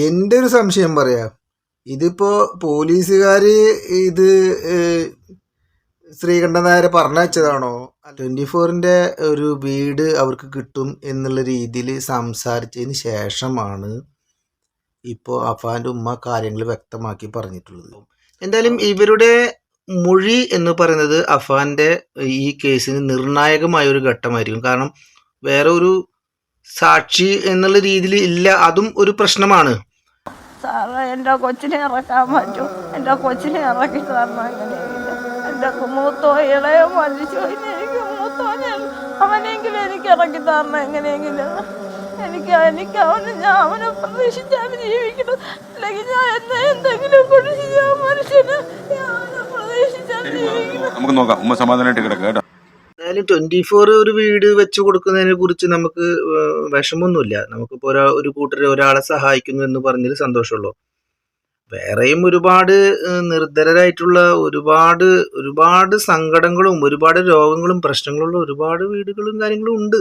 എൻ്റെ ഒരു സംശയം പറയാം. ഇതിപ്പോ പോലീസുകാര് ഇത് ശ്രീകണ്ഠൻ നായരെ പറഞ്ഞയച്ചതാണോ? 24ന്റെ ഒരു വീട് അവർക്ക് കിട്ടും എന്നുള്ള രീതിയിൽ സംസാരിച്ചതിന് ശേഷമാണ് ഇപ്പോൾ അഫാൻ്റെ ഉമ്മ കാര്യങ്ങൾ വ്യക്തമാക്കി പറഞ്ഞിട്ടുള്ളത്. എന്തായാലും ഇവരുടെ മൊഴി എന്ന് പറയുന്നത് അഫാൻ്റെ ഈ കേസിന് നിർണായകമായ ഒരു ഘട്ടമായിരിക്കും. കാരണം വേറെ ഒരു സാക്ഷി എന്നുള്ള രീതിയിൽ ഇല്ല, അതും ഒരു പ്രശ്നമാണ്. സാറേ, എൻ്റെ കൊച്ചിനെ ഇറക്കാൻ പറ്റും, എൻ്റെ കൊച്ചിനെ ഇറക്കി തരണം. എങ്ങനെയെങ്കിലും എൻ്റെ മൂത്തോ ഇളയോ മരിച്ചു, എനിക്ക് മൂത്തോനെ അവനെങ്കിലും എനിക്ക് ഇറക്കി തരണം. എങ്ങനെയെങ്കിലും എനിക്ക് അവനെ പ്രതീക്ഷിച്ചാൽ ജീവിക്കണം. അല്ലെങ്കിൽ ഞാൻ എന്തെങ്കിലും കുറിച്ച് ഞാൻ മനുഷ്യന് അവനെ പ്രതീക്ഷിച്ചാൽ ജീവിക്കണം. നമുക്ക് നോക്കാം, ഉമ്മ സമാധാനമായിട്ട് കിടക്കുക കേട്ടോ. എന്തായാലും 24 ഒരു വീട് വെച്ച് കൊടുക്കുന്നതിനെ കുറിച്ച് നമുക്ക് വിഷമമൊന്നുമില്ല. നമുക്കിപ്പോൾ ഒരു കൂട്ടർ ഒരാളെ സഹായിക്കുന്നു എന്ന് പറഞ്ഞതിൽ സന്തോഷമുള്ളൂ. വേറെയും ഒരുപാട് നിർധരരായിട്ടുള്ള ഒരുപാട് സങ്കടങ്ങളും ഒരുപാട് രോഗങ്ങളും പ്രശ്നങ്ങളുള്ള ഒരുപാട് വീടുകളും കാര്യങ്ങളും ഉണ്ട്.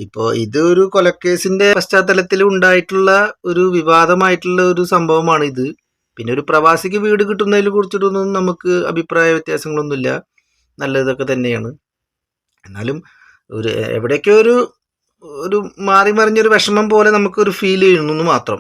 ഇപ്പോൾ ഇത് ഒരു കൊലക്കേസിന്റെ പശ്ചാത്തലത്തിൽ ഉണ്ടായിട്ടുള്ള ഒരു വിവാദമായിട്ടുള്ള ഒരു സംഭവമാണ് ഇത്. പിന്നെ ഒരു പ്രവാസിക്ക് വീട് കിട്ടുന്നതിനെ കുറിച്ചിട്ടൊന്നും നമുക്ക് അഭിപ്രായ വ്യത്യാസങ്ങളൊന്നുമില്ല, നല്ലതൊക്കെ തന്നെയാണ്. എന്നാലും എവിടെയൊക്കെ ഒരു മാറി മറിഞ്ഞൊരു വിഷമം പോലെ നമുക്കൊരു ഫീൽ ചെയ്യുന്നു മാത്രം.